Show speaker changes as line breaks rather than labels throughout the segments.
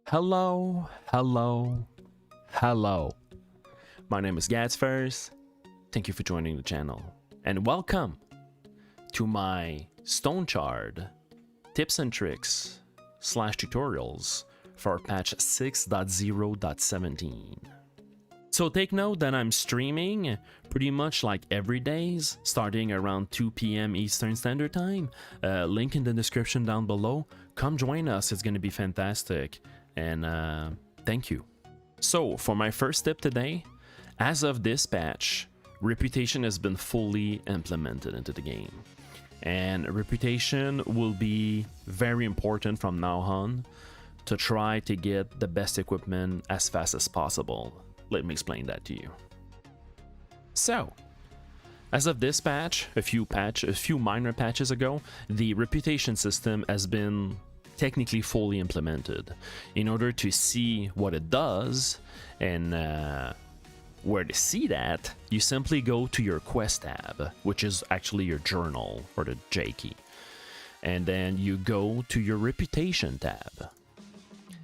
Hello, hello, hello. My name is Gadsfirst. Thank you for joining the channel. And welcome to my StoneShard tips and tricks / tutorials for patch 6.0.17. So take note that I'm streaming pretty much like every days, starting around 2 p.m. Eastern Standard Time. Link in the description down below. Come join us, it's going to be fantastic. And thank you. So for my first tip today, as of this patch, reputation has been fully implemented into the game. And reputation will be very important from now on to try to get the best equipment as fast as possible. Let me explain that to you. So, as of this patch, a few minor patches ago, the reputation system has been technically fully implemented. In order to see what it does and where to see that, you simply go to your quest tab, which is actually your journal or the J key, and then you go to your reputation tab.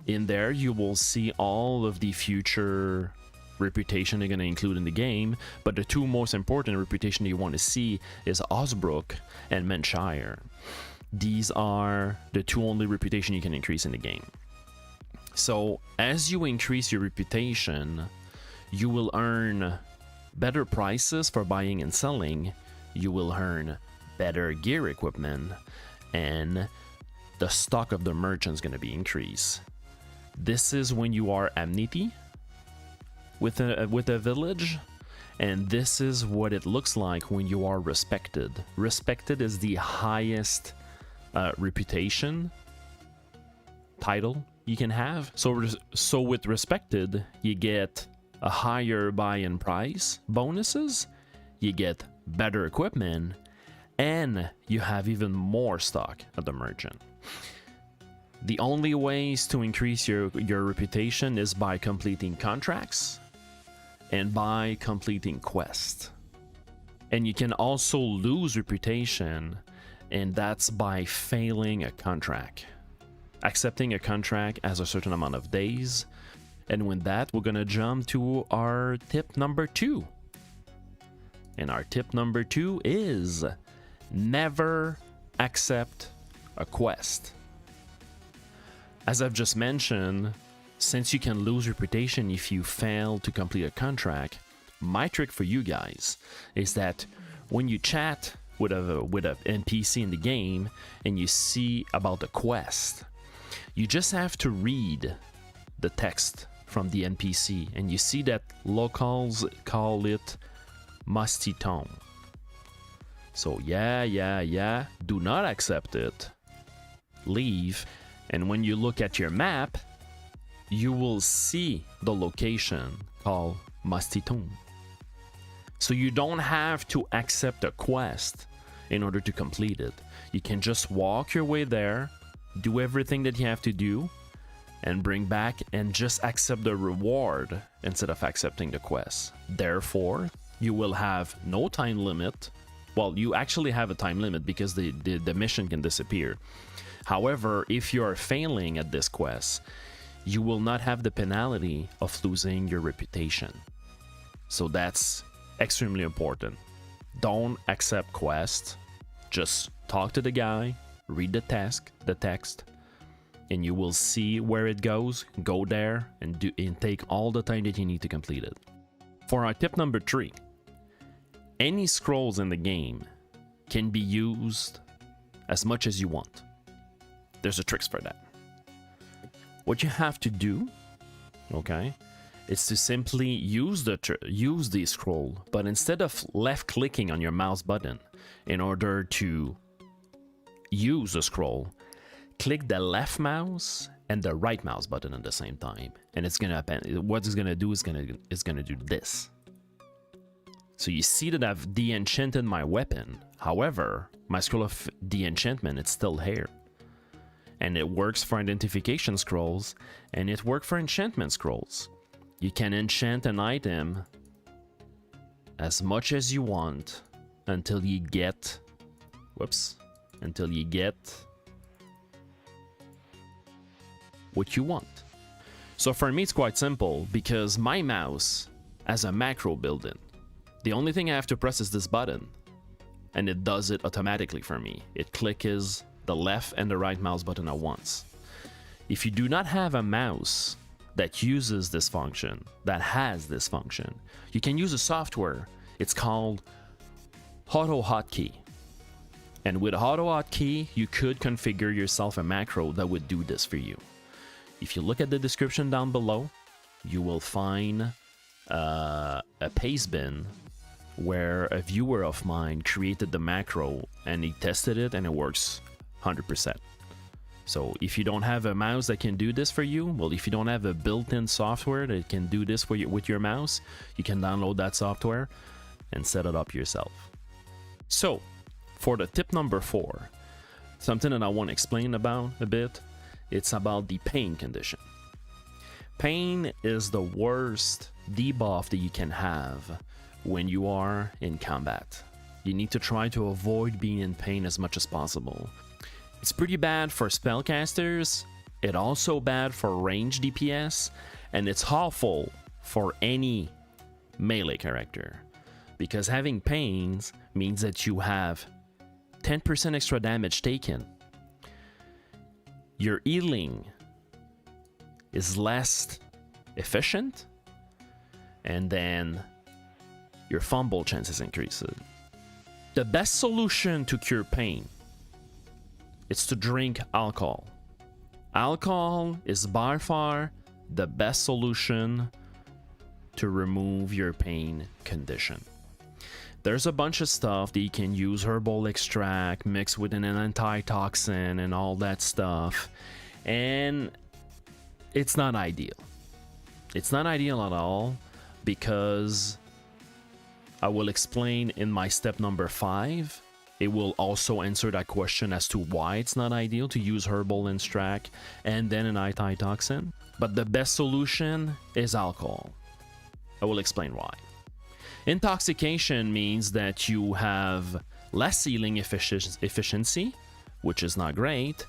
In there you will see all of the future reputation they're going to include in the game, but the two most important reputation you want to see is Osbrook and Menshire. These are the two only reputation you can increase in the game. So as you increase your reputation, you will earn better prices for buying and selling, you will earn better gear equipment, and the stock of the merchant is going to be increased. This is when you are amity with a village, and this is what it looks like when you are respected. Respected is the highest reputation title you can have. So with respected, you get a higher buy-in price bonuses, you get better equipment, and you have even more stock at the merchant. The only ways to increase your reputation is by completing contracts and by completing quests. And you can also lose reputation, and that's by failing a contract. Accepting a contract as a certain amount of days. And with that, we're gonna jump to our tip number 2. And our tip number 2 is never accept a quest. As I've just mentioned, since you can lose reputation if you fail to complete a contract, my trick for you guys is that when you chat with a NPC in the game and you see about the quest, you just have to read the text from the NPC, and you see that locals call it musty tone. So yeah, do not accept it, leave, and when you look at your map, you will see the location called musty tone. So you don't have to accept a quest in order to complete it. You can just walk your way there, do everything that you have to do, and bring back and just accept the reward instead of accepting the quest. Therefore, you will have no time limit. Well, you actually have a time limit because the mission can disappear. However, if you are failing at this quest, you will not have the penalty of losing your reputation. So that's extremely important. Don't accept quests. Just talk to the guy, read the text, and you will see where it goes. Go there and take all the time that you need to complete it. For our tip number 3, any scrolls in the game can be used as much as you want. There's a trick for that. What you have to do, okay, is to simply use the scroll, but instead of left clicking on your mouse button in order to use the scroll, click the left mouse and the right mouse button at the same time, and it's gonna happen. What it's gonna do is gonna do this. So you see that I've de-enchanted my weapon. However, my scroll of de-enchantment, it's still here. And it works for identification scrolls, and it works for enchantment scrolls. You can enchant an item as much as you want until you get, what you want. So for me, it's quite simple because my mouse has a macro built-in. The only thing I have to press is this button, and it does it automatically for me. It clicks the left and the right mouse button at once. If you do not have a mouse that uses this function, that has this function, you can use a software. It's called Auto Hotkey. And with Auto Hotkey, you could configure yourself a macro that would do this for you. If you look at the description down below, you will find a paste bin where a viewer of mine created the macro and he tested it and it works 100%. So if you don't have a mouse that can do this for you, well, if you don't have a built-in software that can do this for you with your mouse, you can download that software and set it up yourself. So for the tip number 4, something that I want to explain about a bit, it's about the pain condition. Pain is the worst debuff that you can have when you are in combat. You need to try to avoid being in pain as much as possible. It's pretty bad for spellcasters, it's also bad for range DPS, and it's awful for any melee character. Because having pains means that you have 10% extra damage taken. Your healing is less efficient, and then your fumble chances increases. The best solution to cure pain is to drink alcohol. Alcohol is by far the best solution to remove your pain condition. There's a bunch of stuff that you can use, herbal extract mixed with an antitoxin and all that stuff, and it's not ideal. It's not ideal at all, because I will explain in my step number 5. It will also answer that question as to why it's not ideal to use herbal extract and then an antitoxin. But the best solution is alcohol. I will explain why. Intoxication means that you have less healing efficiency, which is not great,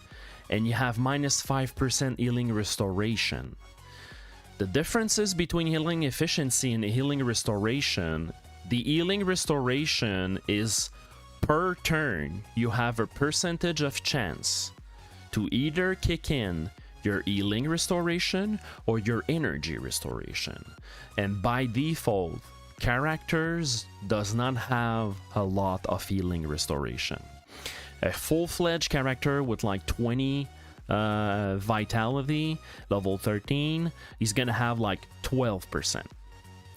and you have minus 5% healing restoration. The differences between healing efficiency and healing restoration, the healing restoration is per turn. You have a percentage of chance to either kick in your healing restoration or your energy restoration. And by default, characters does not have a lot of healing restoration. A full-fledged character with like 20 vitality, level 13, he's gonna have like 12%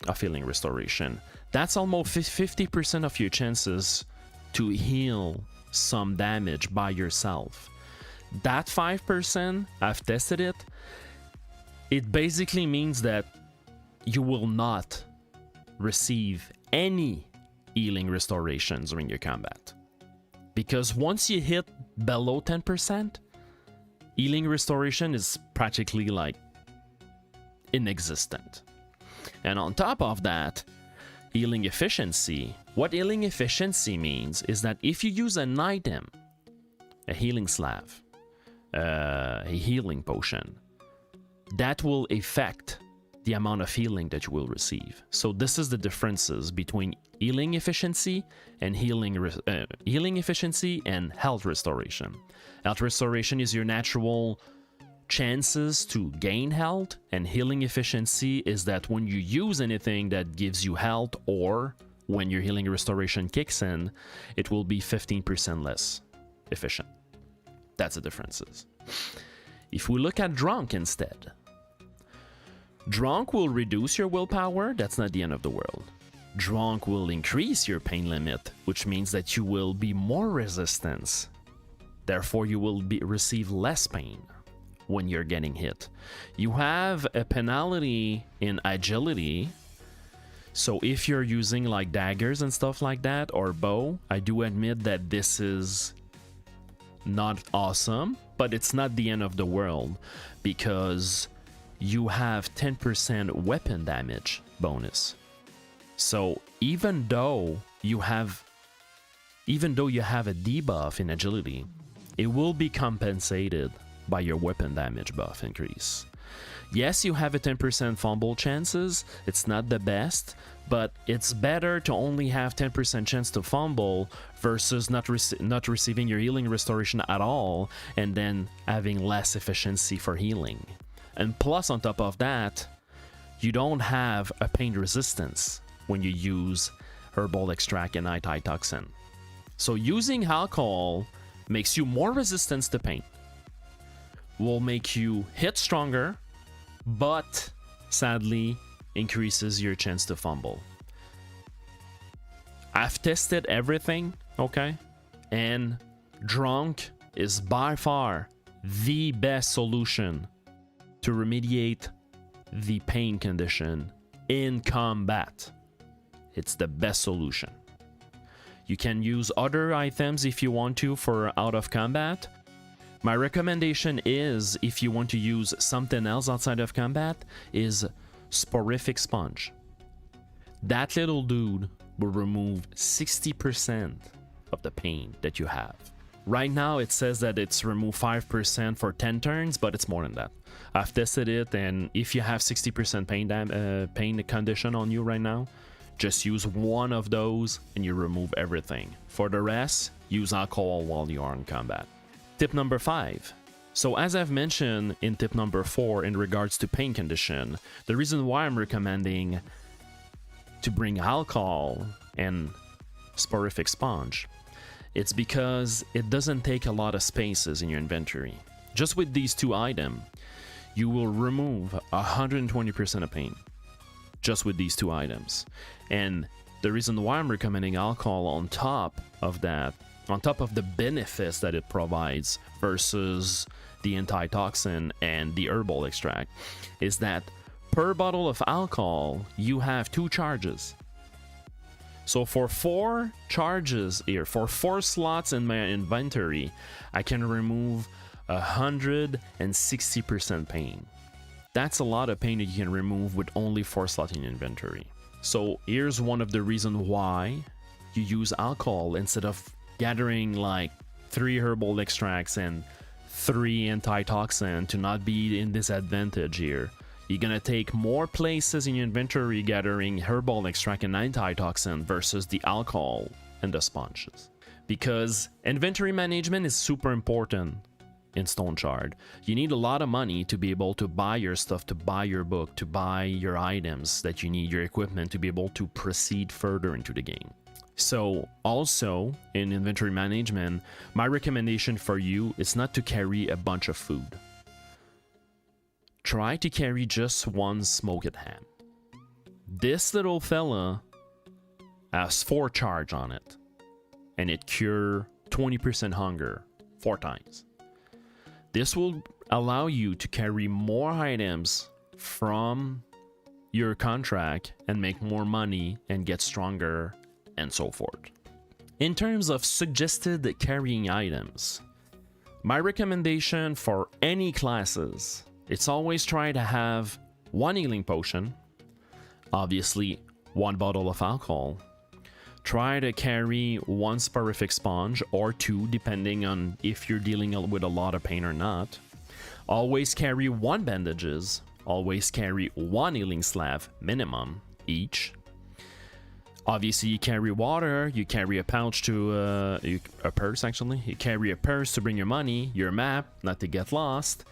of healing restoration. That's almost 50% of your chances to heal some damage by yourself. That 5%, I've tested it, it basically means that you will not receive any healing restorations during your combat. Because once you hit below 10%, healing restoration is practically like inexistent. And on top of that, healing efficiency. What healing efficiency means is that if you use an item, a healing salve, a healing potion, that will affect the amount of healing that you will receive. So this is the differences between healing efficiency and healing efficiency and health restoration. Health restoration is your natural chances to gain health, and healing efficiency is that when you use anything that gives you health, or when your healing restoration kicks in, it will be 15% less efficient. That's the differences. If we look at drunk instead, drunk will reduce your willpower. That's not the end of the world. Drunk will increase your pain limit, which means that you will be more resistance. Therefore, you will receive less pain when you're getting hit. You have a penalty in agility. So if you're using like daggers and stuff like that, or bow, I do admit that this is not awesome, but it's not the end of the world, because you have 10% weapon damage bonus. So even though you have a debuff in agility, it will be compensated by your weapon damage buff increase. Yes, you have a 10% fumble chances. It's not the best, but it's better to only have 10% chance to fumble versus not receiving your healing restoration at all and then having less efficiency for healing. And plus, on top of that, you don't have a pain resistance when you use herbal extract and antitoxin. So using alcohol makes you more resistant to pain, will make you hit stronger, but sadly increases your chance to fumble. I've tested everything, okay? And drunk is by far the best solution to remediate the pain condition in combat. It's the best solution. You can use other items if you want to for out of combat. My recommendation is, if you want to use something else outside of combat, is Sporific Sponge. That little dude will remove 60% of the pain that you have. Right now it says that it's remove 5% for 10 turns, but it's more than that. I've tested it, and if you have 60% pain condition on you right now, just use one of those and you remove everything. For the rest, use alcohol while you are in combat. Tip number 5. So as I've mentioned in tip number 4 in regards to pain condition, the reason why I'm recommending to bring alcohol and Sporific Sponge, it's because it doesn't take a lot of spaces in your inventory. Just with these two items, you will remove 120% of pain. Just with these two items. And the reason why I'm recommending alcohol on top of that, on top of the benefits that it provides versus the antitoxin and the herbal extract, is that per bottle of alcohol, you have 2 charges. So for 4 charges here, for 4 slots in my inventory, I can remove 160% pain. That's a lot of pain that you can remove with only 4 slots in your inventory. So here's one of the reasons why you use alcohol instead of gathering like 3 herbal extracts and 3 antitoxin to not be in disadvantage here. You're gonna take more places in your inventory gathering herbal extract and antitoxin versus the alcohol and the sponges. Because inventory management is super important in StoneShard. You need a lot of money to be able to buy your stuff, to buy your book, to buy your items that you need, your equipment to be able to proceed further into the game. So also in inventory management, my recommendation for you is not to carry a bunch of food. Try to carry just 1 smoked ham. This little fella has 4 charge on it, and it cure 20% hunger 4 times. This will allow you to carry more items from your contract and make more money and get stronger and so forth. In terms of suggested carrying items, my recommendation for any classes, it's always try to have 1 healing potion, obviously 1 bottle of alcohol. Try to carry 1 Sporific Sponge or 2 depending on if you're dealing with a lot of pain or not. Always carry 1 bandages. Always carry 1 healing slab minimum each. Obviously you carry water, you carry a pouch to a purse actually. You carry a purse to bring your money, your map, not to get lost.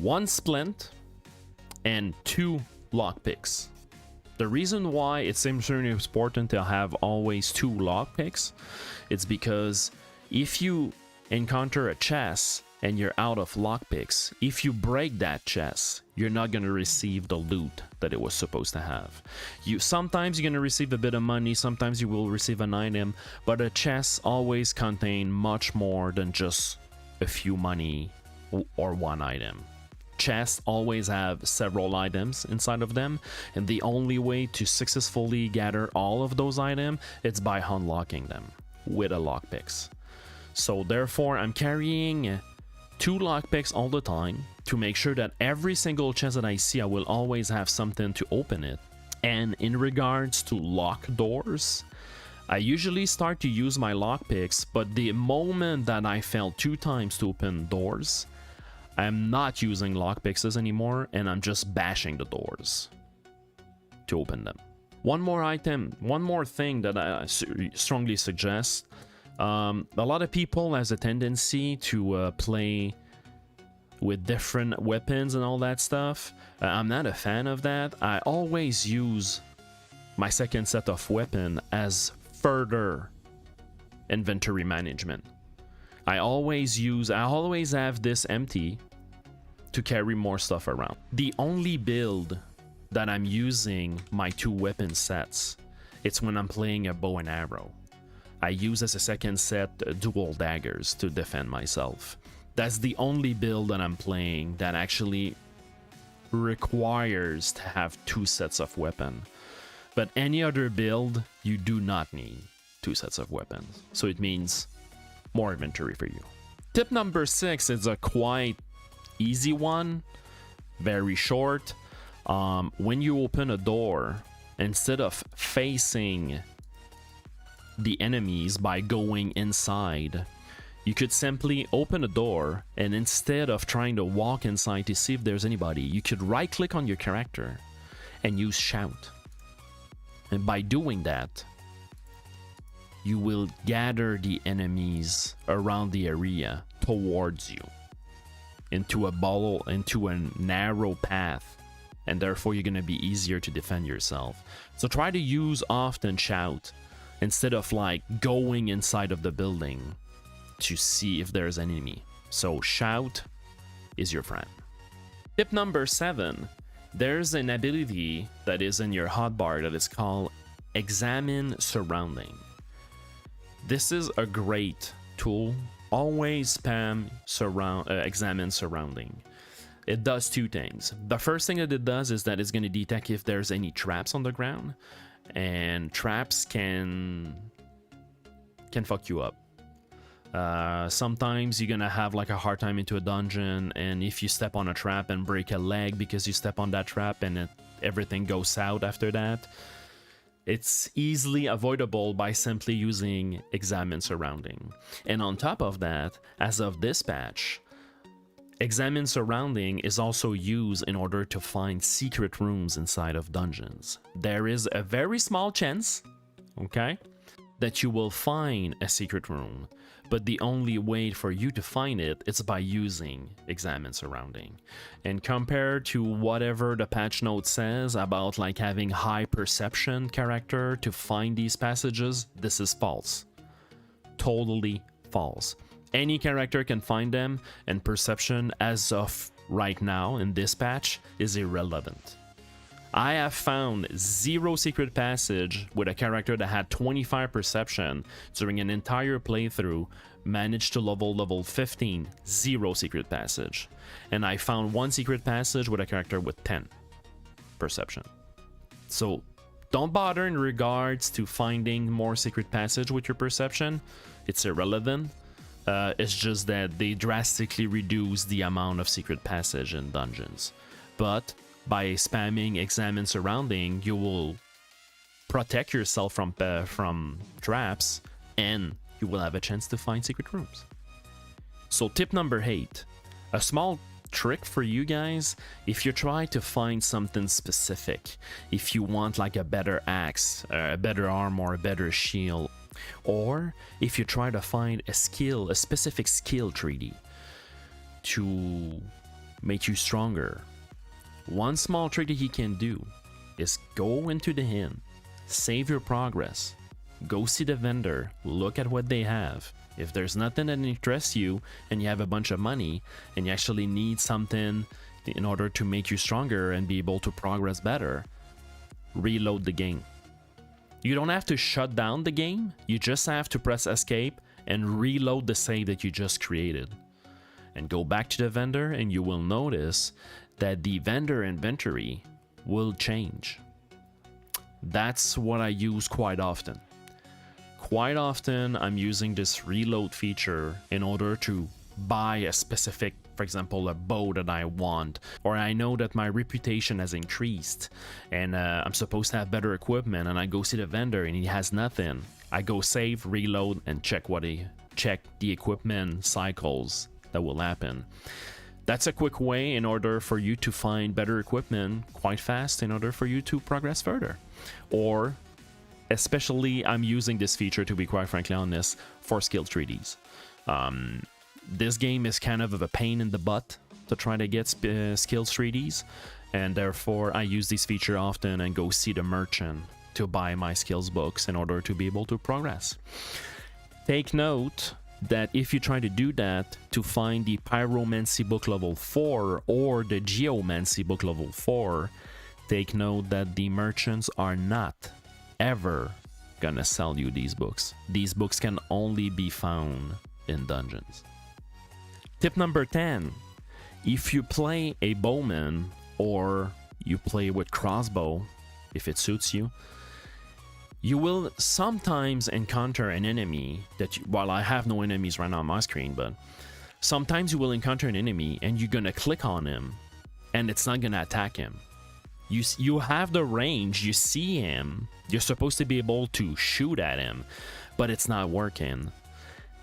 1 splint and 2 lockpicks. The reason why it seems really important to have always 2 lockpicks, it's because if you encounter a chest and you're out of lockpicks, if you break that chest, you're not going to receive the loot that it was supposed to have. Sometimes you're going to receive a bit of money, sometimes you will receive an item, but a chest always contain much more than just a few money or 1 item. Chests always have several items inside of them, and the only way to successfully gather all of those items is by unlocking them with a lockpicks. So therefore I'm carrying 2 lockpicks all the time to make sure that every single chest that I see, I will always have something to open it. And in regards to lock doors, I usually start to use my lockpicks, but the moment that I fail 2 times to open doors, I'm not using lockpicks anymore, and I'm just bashing the doors to open them. One more item, one more thing that I strongly suggest. A lot of people has a tendency to play with different weapons and all that stuff. I'm not a fan of that. I always use my second set of weapon as further inventory management. I always have this empty to carry more stuff around. The only build that I'm using my 2 weapon sets, it's when I'm playing a bow and arrow. I use as a second set dual daggers to defend myself. That's the only build that I'm playing that actually requires to have 2 sets of weapon. But any other build, you do not need 2 sets of weapons. So it means more inventory for you. Tip number 6 is a quite easy one, very short. When you open a door, instead of facing the enemies by going inside, you could simply open a door, and instead of trying to walk inside to see if there's anybody, you could right click on your character and use shout. And by doing that, you will gather the enemies around the area towards you into a narrow path, and therefore you're going to be easier to defend yourself. So try to use often shout instead of like going inside of the building to see if there's an enemy. So shout is your friend. Tip number 7, there's an ability that is in your hotbar that is called Examine Surrounding. This is a great tool. Always spam Examine Surrounding. It does 2 things. The first thing that it does is that it's going to detect if there's any traps on the ground, and traps can fuck you up. Sometimes you're gonna have like a hard time into a dungeon, and if you step on a trap and break a leg because you step on that trap and everything goes south after that, it's easily avoidable by simply using Examine Surrounding. And on top of that, as of this patch, Examine Surrounding is also used in order to find secret rooms inside of dungeons. There is a very small chance, okay, that you will find a secret room, but the only way for you to find it is by using Examine Surrounding. And compared to whatever the patch note says about like having high perception character to find these passages, this is false. Totally false. Any character can find them, and perception as of right now in this patch is irrelevant. I have found 0 secret passage with a character that had 25 perception during an entire playthrough, managed to level 15, 0 secret passage. And I found 1 secret passage with a character with 10 perception. So don't bother in regards to finding more secret passage with your perception. It's irrelevant. It's just that they drastically reduce the amount of secret passage in dungeons. But by spamming Examine Surrounding, you will protect yourself from traps, and you will have a chance to find secret rooms. So tip number 8, a small trick for you guys: if you try to find something specific, if you want like a better axe, a better armor, a better shield, or if you try to find a specific skill treaty to make you stronger, one small trick that you can do is go into the inn, save your progress, go see the vendor, look at what they have. If there's nothing that interests you and you have a bunch of money and you actually need something in order to make you stronger and be able to progress better, reload the game. You don't have to shut down the game, you just have to press escape and reload the save that you just created. And go back to the vendor, and you will notice that the vendor inventory will change. That's what I use quite often. Quite often I'm using this reload feature in order to buy a specific, for example, a bow that I want, or I know that my reputation has increased and I'm supposed to have better equipment, and I go see the vendor and he has nothing. I go save, reload, and check the equipment cycles that will happen. that's a quick way in order for you to find better equipment quite fast in order for you to progress further. Or, especially, I'm using this feature, to be quite frankly honest, for skill 3Ds. This game is kind of a pain in the butt to try to get skills 3Ds, and therefore I use this feature often and go see the merchant to buy my skills books in order to be able to progress. Take note that if you try to do that to find the Pyromancy book level 4 or the Geomancy book level 4, take note that the merchants are not ever gonna sell you these books. These books can only be found in dungeons. Tip number 10. If you play a bowman or you play with crossbow, if it suits you, you will sometimes encounter an enemy that, while I have no enemies right now on my screen, but sometimes you will encounter an enemy and you're gonna click on him and it's not gonna attack him. You have the range, you see him, you're supposed to be able to shoot at him, but it's not working.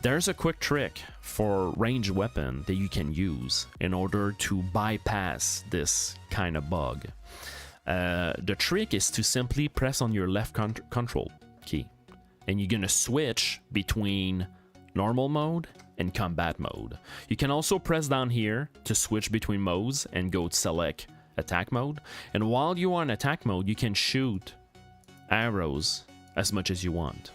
There's a quick trick for ranged weapon that you can use in order to bypass this kind of bug. The trick is to simply press on your left control key, and you're gonna switch between normal mode and combat mode. You can also press down here to switch between modes and go to select attack mode, and while you are in attack mode you can shoot arrows as much as you want.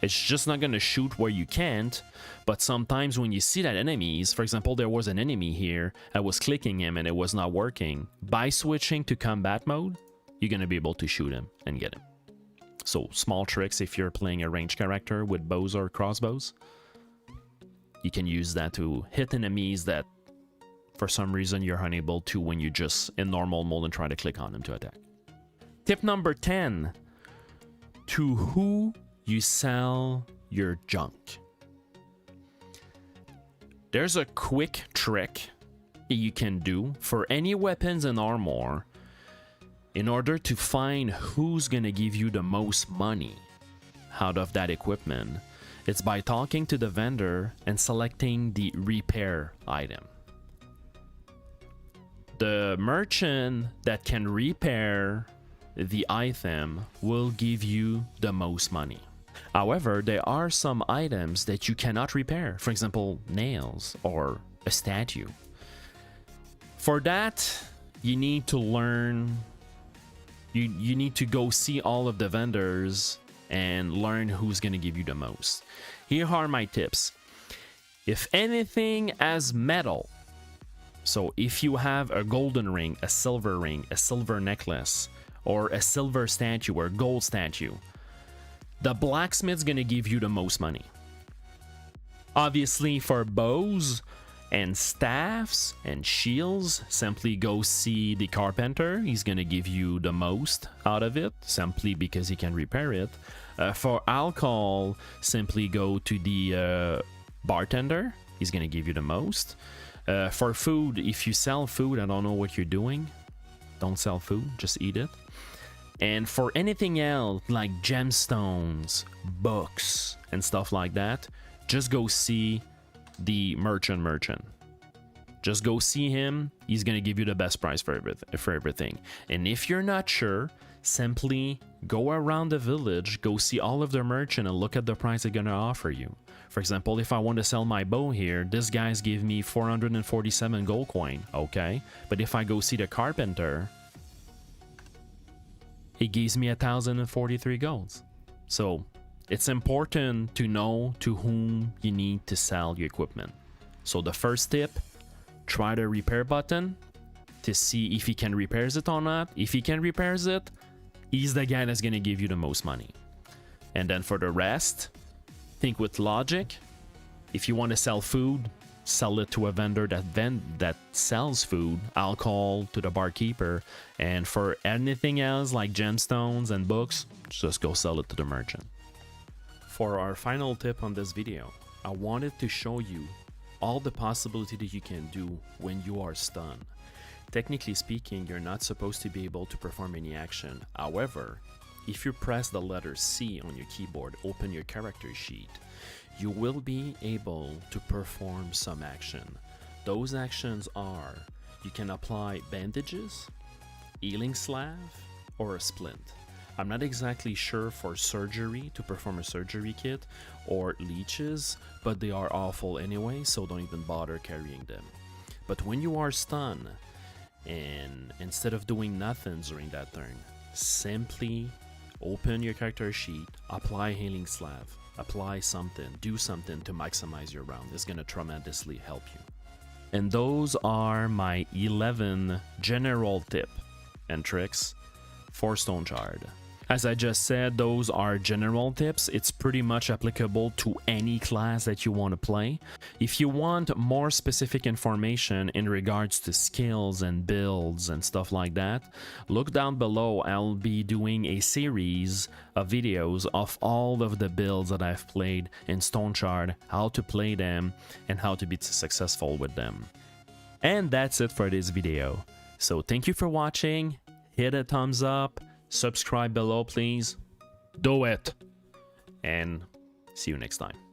It's just not gonna shoot where you can't, but sometimes when you see that enemies, for example, there was an enemy here, I was clicking him and it was not working. By switching to combat mode, you're gonna be able to shoot him and get him. So small tricks if you're playing a ranged character with bows or crossbows. You can use that to hit enemies that for some reason you're unable to when you just in normal mode and try to click on them to attack. Tip number 10. To who you sell your junk. There's a quick trick that you can do for any weapons and armor in order to find who's gonna give you the most money out of that equipment. It's by talking to the vendor and selecting the repair item. The merchant that can repair the item will give you the most money. However, there are some items that you cannot repair, for example, nails or a statue. For that, you need to learn, you need to go see all of the vendors and learn who's going to give you the most. Here are my tips. If anything has metal, so if you have a golden ring, a silver necklace, or a silver statue or gold statue, the blacksmith's gonna give you the most money. Obviously, for bows and staffs and shields, simply go see the carpenter. He's gonna give you the most out of it, simply because he can repair it. For alcohol, simply go to the bartender. He's gonna give you the most. For food, if you sell food, I don't know what you're doing. Don't sell food, just eat it. And for anything else like gemstones, books, and stuff like that, just go see the merchant. Just go see him. He's gonna give you the best price for everything. And if you're not sure, simply go around the village, go see all of the merchant and look at the price they're gonna offer you. For example, if I want to sell my bow here, this guy's give me 447 gold coin, okay? But if I go see the carpenter, he gives me 1,043 golds. So it's important to know to whom you need to sell your equipment. So the first tip, try the repair button to see if he can repairs it or not. If he can repairs it, he's the guy that's gonna give you the most money. And then for the rest, think with logic. If you want to sell food, sell it to a vendor that sells food, alcohol to the barkeeper, and for anything else like gemstones and books, just go sell it to the merchant. For our final tip on this video, I wanted to show you all the possibility that you can do when you are stunned. Technically speaking, you're not supposed to be able to perform any action. However, if you press the letter C on your keyboard, open your character sheet, you will be able to perform some action. Those actions are, you can apply bandages, healing salve, or a splint. I'm not exactly sure for surgery, to perform a surgery kit, or leeches, but they are awful anyway, so don't even bother carrying them. But when you are stunned, and instead of doing nothing during that turn, simply open your character sheet, apply healing salve, apply something, do something to maximize your round. It's gonna tremendously help you. And those are my 11 general tip and tricks for StoneShard. As I just said, those are general tips. It's pretty much applicable to any class that you want to play. If you want more specific information in regards to skills and builds and stuff like that, look down below. I'll be doing a series of videos of all of the builds that I've played in StoneShard, how to play them, and how to be successful with them. And that's it for this video. So thank you for watching. Hit a thumbs up. Subscribe below, please. Do it. And see you next time.